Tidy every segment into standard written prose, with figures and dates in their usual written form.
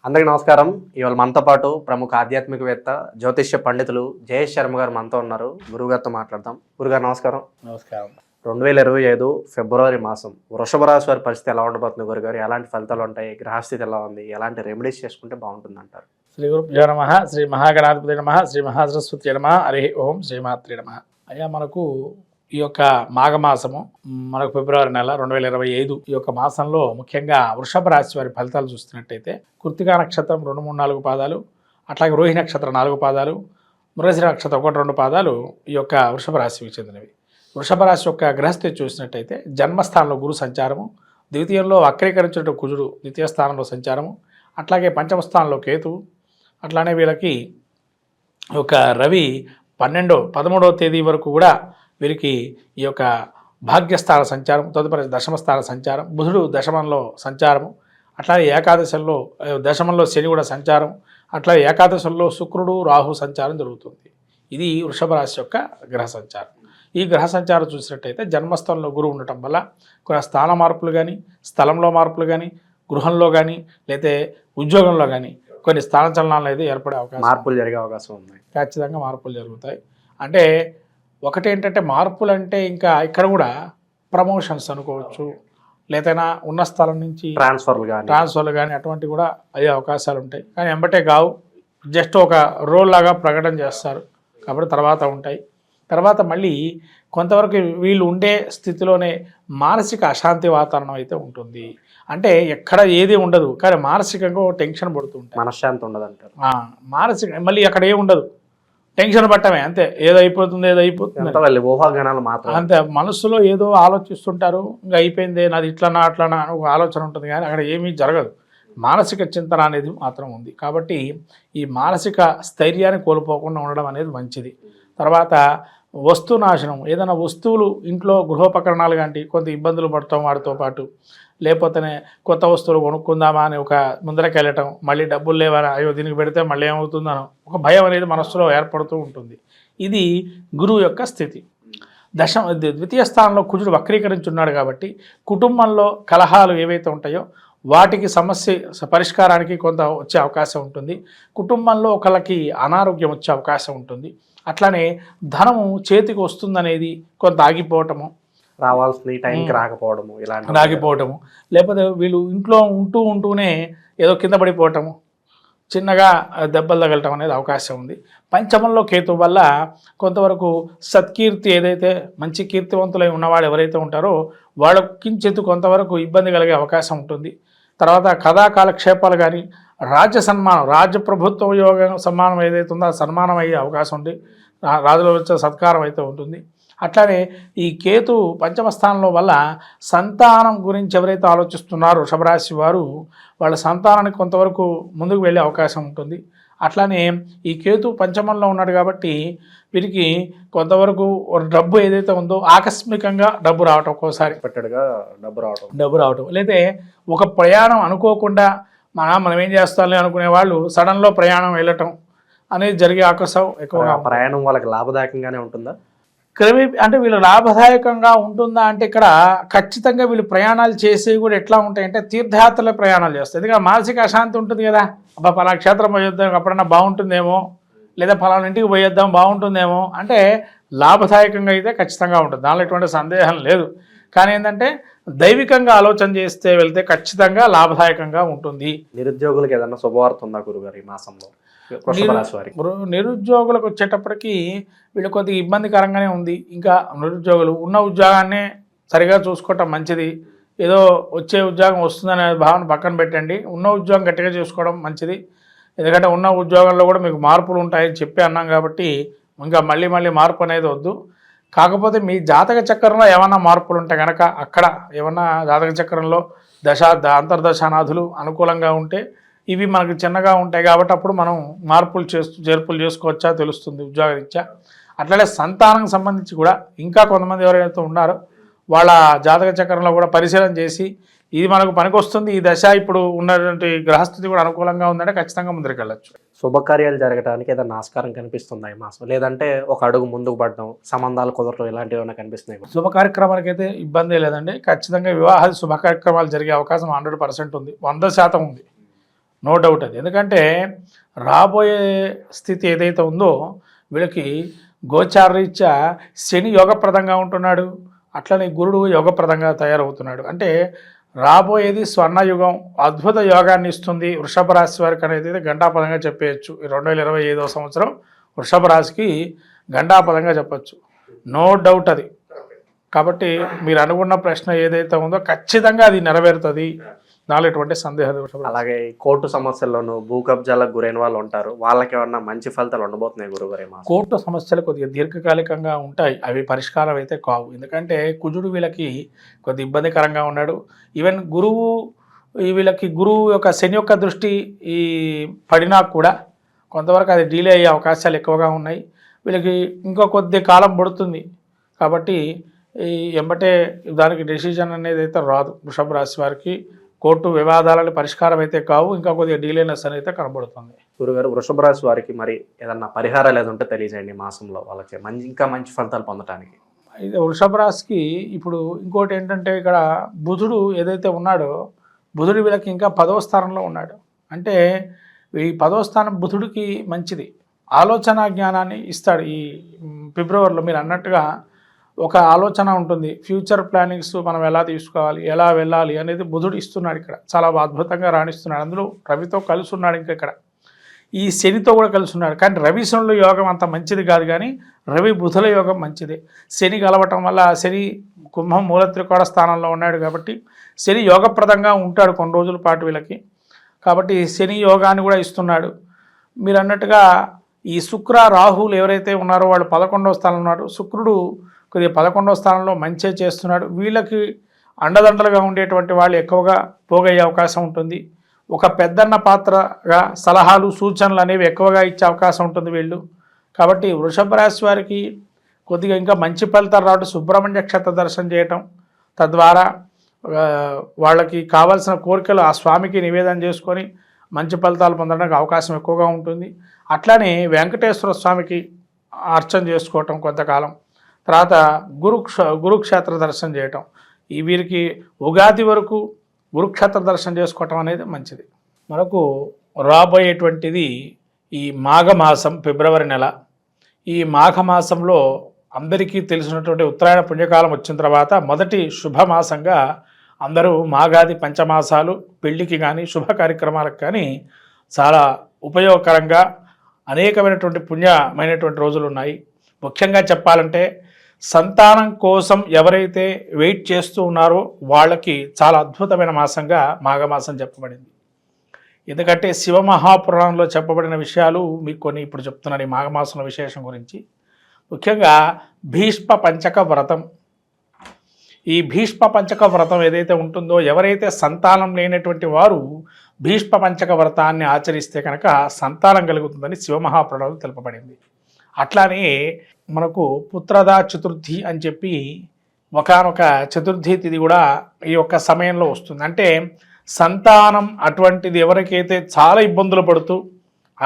అందరికీ నమస్కారం. ఇవాళ మనతో పాటు ప్రముఖ ఆధ్యాత్మికవేత్త, జ్యోతిష్య పండితులు జయేష్ శర్మ గారు మనతో ఉన్నారు. గురుగారితో మాట్లాడదాం. గురుగారు నమస్కారం. నమస్కారం. 2025 ఫిబ్రవరి మాసం వృషభ రాశి వారి పరిస్థితి ఎలా ఉండబోతుంది గురుగారు? ఎలాంటి ఫలితాలు ఉంటాయి? గ్రహస్థితి ఎలా ఉంది? ఎలాంటి రెమెడీస్ చేసుకుంటే బాగుంటుంది అంటారు? శ్రీ గురుభ్యో నమః. శ్రీ మహాగణాధిపతి నమః. శ్రీ మహాసరస్వతి నమః. హరి ఓం. శ్రీమాత్రే నమః. అయ్యా, మనకు ఈ యొక్క మాఘమాసము, మనకు ఫిబ్రవరి నెల 2025 ఈ యొక్క మాసంలో ముఖ్యంగా వృషభ రాశి వారి ఫలితాలు చూస్తున్నట్టయితే కృత్తికా నక్షత్రం 2, 3, 4 పాదాలు, అట్లాగే రోహిణి నక్షత్రం 4 పాదాలు, మృగశిర నక్షత్రం 1, 2 పాదాలు ఈ యొక్క వృషభ రాశికి చెందినవి. వృషభ రాశి యొక్క గ్రహస్థితి చూసినట్టయితే జన్మస్థానంలో గురు సంచారము, ద్వితీయంలో వక్రీకరించిన కుజుడు ద్వితీయ స్థానంలో సంచారము, అట్లాగే పంచమ స్థానంలో కేతువు, అట్లానే వీళ్ళకి ఒక రవి 13వ తేదీ వరకు కూడా వీరికి ఈ యొక్క భాగ్యస్థాన సంచారం, తదుపరి దశమస్థాన సంచారం, బుధుడు దశమంలో సంచారము, అట్లాగే ఏకాదశంలో దశమంలో శని కూడా సంచారం, అట్లా ఏకాదశంలో శుక్రుడు రాహు సంచారం జరుగుతుంది. ఇది వృషభ రాశి యొక్క గ్రహ సంచారం. ఈ గ్రహ సంచారం చూసినట్టయితే జన్మస్థలంలో గురువు ఉండటం వల్ల కొన్ని స్థాన మార్పులు కానీ, స్థలంలో మార్పులు కానీ, గృహంలో కానీ, లేకపోతే ఉద్యోగంలో కానీ కొన్ని స్థాన చలనాలు అయితే ఏర్పడే అవకాశం, మార్పులు జరిగే అవకాశం ఉన్నాయి. ఖచ్చితంగా మార్పులు జరుగుతాయి. అంటే ఒకటి ఏంటంటే మార్పులు అంటే ఇంకా ఇక్కడ కూడా ప్రమోషన్స్ అనుకోవచ్చు, లేదైనా ఉన్న స్థలం నుంచి ట్రాన్స్ఫర్లు కానీ అటువంటివి కూడా అయ్యే అవకాశాలు ఉంటాయి. కానీ ఎంబటే కావు, జస్ట్ ఒక రోల్ లాగా ప్రకటన చేస్తారు కాబట్టి తర్వాత ఉంటాయి. తర్వాత మళ్ళీ కొంతవరకు వీళ్ళు ఉండే స్థితిలోనే మానసిక అశాంతి వాతావరణం అయితే ఉంటుంది. అంటే ఎక్కడ ఏది ఉండదు, కానీ మానసికంగా టెన్షన్ పడుతూ ఉంటాయి, మనశ్శాంతి ఉండదు అంటారు. మానసిక మళ్ళీ అక్కడ ఏమి ఉండదు, టెన్షన్ పట్టమే అంతే. ఏదో అయిపోతుంది ఊహాగానాలు మాత్రం అంతే. మనసులో ఏదో ఆలోచిస్తుంటారు, ఇంకా అయిపోయింది నాది ఇట్లనా అట్లనా ఒక ఆలోచన ఉంటుంది, కానీ అక్కడ ఏమీ జరగదు. మానసిక చింతన అనేది మాత్రం ఉంది. కాబట్టి ఈ మానసిక స్థైర్యాన్ని కోల్పోకుండా ఉండడం అనేది మంచిది. తర్వాత వస్తు నాశనం, ఏదైనా వస్తువులు ఇంట్లో గృహోపకరణాలు కానీ కొంత ఇబ్బందులు పడతాం వాటితో పాటు, లేకపోతేనే కొత్త వస్తువులు కొనుక్కుందామా అని ఒక ముందరకి వెళ్ళటం, మళ్ళీ డబ్బులు లేవని అయ్యో దీనికి పెడితే మళ్ళీ ఏమవుతుందనో ఒక భయం అనేది మనసులో ఏర్పడుతూ ఉంటుంది. ఇది గురువు యొక్క స్థితి. ద్వితీయ స్థానంలో కుజుడు వక్రీకరించున్నాడు కాబట్టి కుటుంబంలో కలహాలు ఏవైతే ఉంటాయో వాటికి సమస్య పరిష్కారానికి కొంత వచ్చే అవకాశం ఉంటుంది. కుటుంబంలో ఒకళ్ళకి అనారోగ్యం వచ్చే అవకాశం ఉంటుంది. అట్లానే ధనము చేతికి వస్తుందనేది కొంత ఆగిపోవటము, రావాల్సిన టైంకి రాకపోవడము, ఇలాంటి ఆగిపోవటము, లేకపోతే వీళ్ళు ఇంట్లో ఉంటూనే ఏదో కింద పడిపోవటము, చిన్నగా దెబ్బలు తగలటం అనేది అవకాశం ఉంది. పంచమంలో కేతు వల్ల కొంతవరకు సత్కీర్తి, ఏదైతే మంచి కీర్తివంతులై ఉన్నవాడు ఎవరైతే ఉంటారో వాళ్ళకు కించెత్తు కొంతవరకు ఇబ్బంది కలిగే అవకాశం ఉంటుంది. తర్వాత కథా కాలక్షేపాలు కానీ, రాజ్య సన్మానం, రాజ్య ప్రభుత్వ యోగ సన్మానం ఏదైతే ఉందో ఆ సన్మానం అయ్యే అవకాశం ఉంది. రాజుల వచ్చే సత్కారం అయితే ఉంటుంది. అట్లానే ఈ కేతు పంచమ స్థానంలో వల్ల సంతానం గురించి ఎవరైతే ఆలోచిస్తున్నారో వృషభరాశి వారు వాళ్ళ సంతానానికి కొంతవరకు ముందుకు వెళ్ళే అవకాశం ఉంటుంది. అట్లానే ఈ కేతు పంచమంలో ఉన్నాడు కాబట్టి వీరికి కొంతవరకు డబ్బు ఏదైతే ఉందో ఆకస్మికంగా డబ్బు రావటం, ఒక్కోసారి పెట్టడుగా డబ్బు రావటం, లేదా ఒక ప్రయాణం అనుకోకుండా మనం ఏం చేస్తామని అనుకునే వాళ్ళు సడన్లో ప్రయాణం వెళ్ళటం అనేది జరిగే అవకాశం ఎక్కువగా. ప్రయాణం వాళ్ళకి లాభదాయకంగానే ఉంటుందా? అంటే వీళ్ళు లాభదాయకంగా ఉంటుందా అంటే ఇక్కడ ఖచ్చితంగా వీళ్ళు ప్రయాణాలు చేసేవి కూడా ఎట్లా ఉంటాయంటే తీర్థయాత్రలే ప్రయాణాలు చేస్తారు. ఎందుకంటే మానసిక అశాంతి ఉంటుంది కదా, అబ్బా పలానా క్షేత్రం పోయేద్దాం అప్పుడన్నా బాగుంటుందేమో, లేదా పలానా ఇంటికి పోయేద్దాం బాగుంటుందేమో అంటే లాభదాయకంగా అయితే ఖచ్చితంగా ఉంటుంది, దానిలో ఎటువంటి సందేహం లేదు. కానీ ఏంటంటే దైవికంగా ఆలోచన చేస్తే వెళ్తే ఖచ్చితంగా లాభదాయకంగా ఉంటుంది. నిరుద్యోగులకు ఏదన్నా శుభవార్త ఉందా గురుగారు ఈ మాసంలో? నిరుద్యోగులకు వచ్చేటప్పటికి వీళ్ళు కొద్దిగా ఇబ్బందికరంగానే ఉంది. ఇంకా నిరుద్యోగులు ఉన్న ఉద్యోగాన్ని సరిగా చూసుకోవటం మంచిది. ఏదో వచ్చే ఉద్యోగం వస్తుందనే భావన పక్కన పెట్టండి, ఉన్న ఉద్యోగం గట్టిగా చూసుకోవడం మంచిది. ఎందుకంటే ఉన్న ఉద్యోగంలో కూడా మీకు మార్పులు ఉంటాయని చెప్పి అన్నాం కాబట్టి ఇంకా మళ్ళీ మార్పు అనేది వద్దు. కాకపోతే మీ జాతక చక్రంలో ఏమన్నా మార్పులు ఉంటే కనుక అక్కడ ఏమన్నా జాతక చక్రంలో అంతర్దశానాథులు అనుకూలంగా ఉంటే ఇవి మనకు చిన్నగా ఉంటాయి కాబట్టి అప్పుడు మనం చేర్పులు చేసుకోవచ్చా తెలుస్తుంది ఉద్యోగరీత్యా. అట్లనే సంతానం సంబంధించి కూడా ఇంకా కొంతమంది ఎవరైతే ఉన్నారో వాళ్ళ జాతక చక్రంలో కూడా పరిశీలన చేసి ఇది మనకు పనికొస్తుంది, ఈ దశ ఇప్పుడు ఉన్నటువంటి గ్రహస్థితి కూడా అనుకూలంగా ఉందంటే ఖచ్చితంగా ముందుకు వెళ్ళచ్చు. శుభకార్యాలు జరగడానికి ఏదైనా ఆస్కారం కనిపిస్తుందా ఈ మాసం? లేదంటే ఒక అడుగు ముందుకు పడడం, సంబంధాలు కుదరడం ఇలాంటివి ఏమైనా కనిపిస్తున్నాయి? శుభ కార్యక్రమాలకైతే ఇబ్బంది లేదండి. ఖచ్చితంగా వివాహాది శుభ కార్యక్రమాలు జరిగే అవకాశం 100% ఉంది, 100% ఉంది. నో డౌట్ అది. ఎందుకంటే రాబోయే స్థితి ఏదైతే ఉందో వీళ్ళకి గోచారరీత్యా శని యోగప్రదంగా ఉంటున్నాడు, అట్లనే గురుడు యోగప్రదంగా తయారవుతున్నాడు. అంటే రాబోయేది స్వర్ణయుగం, అద్భుత యోగాన్ని ఇస్తుంది వృషభ రాశి వారికి అనేది గంటాపదంగా చెప్పేయచ్చు. 2025వ సంవత్సరం వృషభ రాశికి గంటాపదంగా చెప్పచ్చు, నో డౌట్ అది. కాబట్టి మీరు అనుకున్న ప్రశ్న ఏదైతే ఉందో ఖచ్చితంగా అది నెరవేరుతుంది, దానిలో ఎటువంటి సందేహం లేదు. అలాగే కోర్టు సమస్యల్లోనూ భూ కబ్జాలకు గురైన వాళ్ళు ఉంటారు, వాళ్ళకి ఏమన్నా మంచి ఫలితాలు ఉండబోతున్నాయి గురుగారు? కోర్టు సమస్యలు కొద్దిగా దీర్ఘకాలికంగా ఉంటాయి, అవి పరిష్కారం అయితే కావు. ఎందుకంటే కుజుడు వీళ్ళకి కొద్ది ఇబ్బందికరంగా ఉన్నాడు. ఈవెన్ వీళ్ళకి గురువు యొక్క శని యొక్క దృష్టి ఈ పడినా కూడా కొంతవరకు అది డిలే అయ్యే అవకాశాలు ఎక్కువగా ఉన్నాయి. వీళ్ళకి ఇంకో కొద్ది కాలం పడుతుంది. కాబట్టి ఈ ఎంబటే దానికి డెసిషన్ అనేది అయితే రాదు. వృషభ రాశి వారికి కోర్టు వివాదాలని పరిష్కారం అయితే కావు, ఇంకా కొద్దిగా డీలేనెస్ అనేది కనబడుతుంది. గురుగారు, వృషభ రాశి వారికి మరి ఏదన్నా పరిహారాలు ఏదో ఉంటే తెలియజేయండి మాసంలో వాళ్ళకి ఇంకా మంచి ఫలితాలు పొందడానికి. అయితే వృషభ రాశికి ఇప్పుడు ఇంకోటి ఏంటంటే, ఇక్కడ బుధుడు ఏదైతే ఉన్నాడో బుధుడు వీళ్ళకి ఇంకా 10వ స్థానంలో ఉన్నాడు. అంటే ఈ 10వ స్థానం బుధుడికి మంచిది, ఆలోచన జ్ఞానాన్ని ఇస్తాడు. ఈ ఫిబ్రవరిలో మీరు అన్నట్టుగా ఒక ఆలోచన ఉంటుంది, ఫ్యూచర్ ప్లానింగ్స్ మనం ఎలా తీసుకోవాలి, ఎలా వెళ్ళాలి అనేది బుధుడు ఇస్తున్నాడు. ఇక్కడ చాలా అద్భుతంగా రాణిస్తున్నాడు. అందులో రవితో కలిసి ఉన్నాడు, ఇంకా ఇక్కడ ఈ శనితో కూడా కలిసి ఉన్నాడు. కానీ రవి శనుల యోగం అంత మంచిది కాదు, కానీ రవి బుధుల యోగం మంచిదే. శని కలవటం వల్ల శని కుంభం మూల త్రికోణ స్థానంలో ఉన్నాడు కాబట్టి శని యోగప్రదంగా ఉంటాడు కొన్ని రోజుల పాటు వీళ్ళకి. కాబట్టి శని యోగాన్ని కూడా ఇస్తున్నాడు. మీరు అన్నట్టుగా ఈ శుక్ర రాహులు ఎవరైతే ఉన్నారో వాళ్ళు 11వ స్థానంలో ఉన్నారు. శుక్రుడు కొద్దిగా 11వ స్థానంలో మంచి చేస్తున్నాడు. వీళ్ళకి అండదండలుగా ఉండేటువంటి వాళ్ళు ఎక్కువగా పోగయ్యే అవకాశం ఉంటుంది. ఒక పెద్దన్న పాత్రగా సలహాలు సూచనలు అనేవి ఎక్కువగా ఇచ్చే అవకాశం ఉంటుంది వీళ్ళు. కాబట్టి వృషభ రాశి వారికి కొద్దిగా ఇంకా మంచి ఫలితాలు రావడం, సుబ్రహ్మణ్య క్షేత్ర దర్శనం చేయటం, తద్వారా వాళ్ళకి కావాల్సిన కోరికలు ఆ స్వామికి నివేదన చేసుకొని మంచి ఫలితాలు పొందడానికి అవకాశం ఎక్కువగా ఉంటుంది. అట్లానే వెంకటేశ్వర స్వామికి అర్చన చేసుకోవటం కొంతకాలం, తర్వాత గురుక్షేత్ర దర్శనం చేయటం, ఈ వీరికి ఉగాది వరకు గురుక్షేత్ర దర్శనం చేసుకోవటం అనేది మంచిది. మనకు రాబోయేటువంటిది ఈ మాఘమాసం, ఫిబ్రవరి నెల. ఈ మాఘమాసంలో అందరికీ తెలిసినటువంటి ఉత్తరాయణ పుణ్యకాలం వచ్చిన తర్వాత మొదటి శుభమాసంగా అందరూ మాఘాది పంచమాసాలు పెళ్లికి కానీ శుభ కార్యక్రమాలకు కానీ చాలా ఉపయోగకరంగా అనేకమైనటువంటి పుణ్యమైనటువంటి రోజులు ఉన్నాయి. ముఖ్యంగా చెప్పాలంటే సంతానం కోసం ఎవరైతే వెయిట్ చేస్తూ ఉన్నారో వాళ్ళకి చాలా అద్భుతమైన మాసంగా మాఘమాసం చెప్పబడింది. ఎందుకంటే శివమహాపురాణంలో చెప్పబడిన విషయాలు మీకు కొన్ని ఇప్పుడు చెప్తున్నాను ఈ మాఘమాసంలో విశేషం గురించి. ముఖ్యంగా భీష్మ పంచక వ్రతం, ఈ భీష్మ పంచక వ్రతం ఏదైతే ఉంటుందో, ఎవరైతే సంతానం లేనటువంటి వారు భీష్మ పంచక వ్రతాన్ని ఆచరిస్తే కనుక సంతానం కలుగుతుందని శివమహాపురాణంలో తెలుపబడింది. అట్లానే మనకు పుత్రదా చతుర్థి అని చెప్పి ఒకానొక చతుర్థి తిథి కూడా ఈ యొక్క సమయంలో వస్తుంది. అంటే సంతానం అటువంటిది ఎవరికైతే చాలా ఇబ్బందులు పడుతూ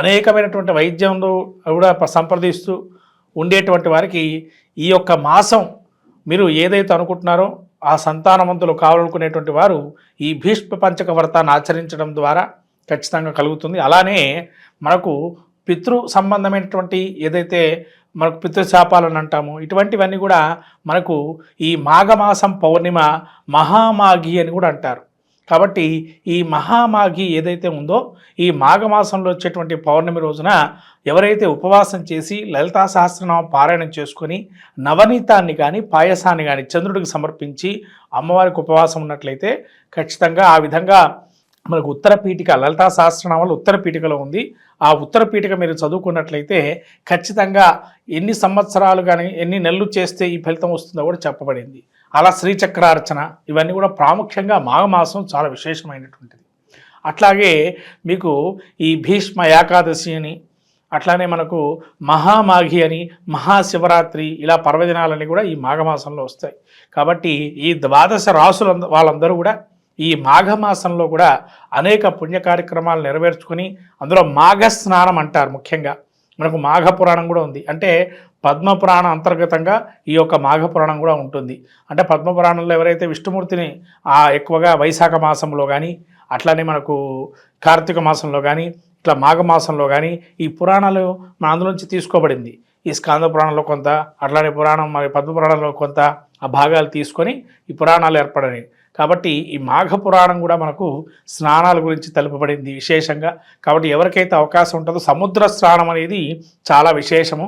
అనేకమైనటువంటి వైద్యంలో కూడా సంప్రదిస్తూ ఉండేటువంటి వారికి ఈ యొక్క మాసం మీరు ఏదైతే అనుకుంటున్నారో ఆ సంతానవంతులు కావాలనుకునేటువంటి వారు ఈ భీష్మ పంచక వ్రతాన్ని ఆచరించడం ద్వారా ఖచ్చితంగా కలుగుతుంది. అలానే మనకు పితృ సంబంధమైనటువంటి ఏదైతే మనకు పితృశాపాలను అంటామో ఇటువంటివన్నీ కూడా మనకు ఈ మాఘమాసం పౌర్ణిమ మహామాఘి అని కూడా అంటారు. కాబట్టి ఈ మహామాఘి ఏదైతే ఉందో ఈ మాఘమాసంలో వచ్చేటువంటి పౌర్ణమి రోజున ఎవరైతే ఉపవాసం చేసి లలితా సహస్రనామ పారాయణం చేసుకొని నవనీతాన్ని కానీ పాయసాన్ని కానీ చంద్రుడికి సమర్పించి అమ్మవారికి ఉపవాసం ఉన్నట్లయితే ఖచ్చితంగా ఆ విధంగా మనకు ఉత్తర పీఠిక, లలితా సహస్రనామాలు ఉత్తర పీఠికలో ఉంది. ఆ ఉత్తర పీఠిక మీరు చదువుకున్నట్లయితే ఖచ్చితంగా ఎన్ని సంవత్సరాలు కానీ ఎన్ని నెలలు చేస్తే ఈ ఫలితం వస్తుందో కూడా చెప్పబడింది. అలా శ్రీచక్రార్చన ఇవన్నీ కూడా ప్రాముఖ్యంగా మాఘమాసం చాలా విశేషమైనటువంటిది. అట్లాగే మీకు ఈ భీష్మ ఏకాదశి అని, అట్లానే మనకు మహామాఘి అని, మహాశివరాత్రి, ఇలా పర్వదినాలన్నీ కూడా ఈ మాఘమాసంలో వస్తాయి. కాబట్టి ఈ 12 రాసులు వాళ్ళందరూ కూడా ఈ మాఘమాసంలో కూడా అనేక పుణ్య కార్యక్రమాలు నెరవేర్చుకొని అందులో మాఘ స్నానం అంటారు. ముఖ్యంగా మనకు మాఘ పురాణం కూడా ఉంది. అంటే పద్మపురాణం అంతర్గతంగా ఈ యొక్క మాఘ పురాణం కూడా ఉంటుంది. అంటే పద్మపురాణంలో ఎవరైతే విష్ణుమూర్తిని ఎక్కువగా వైశాఖ మాసంలో కానీ అట్లానే మనకు కార్తీక మాసంలో కానీ ఇట్లా మాఘమాసంలో కానీ ఈ పురాణాలు మన అందులోంచి తీసుకోబడింది. ఈ స్కాంద పురాణంలో కొంత, అట్లానే పురాణం మరి పద్మ పురాణంలో కొంత ఆ భాగాలు తీసుకొని ఈ పురాణాలు ఏర్పడినాయి. కాబట్టి ఈ మాఘ పురాణం కూడా మనకు స్నానాల గురించి తెలుపబడింది విశేషంగా. కాబట్టి ఎవరికైతే అవకాశం ఉంటుందో సముద్ర స్నానం అనేది చాలా విశేషము.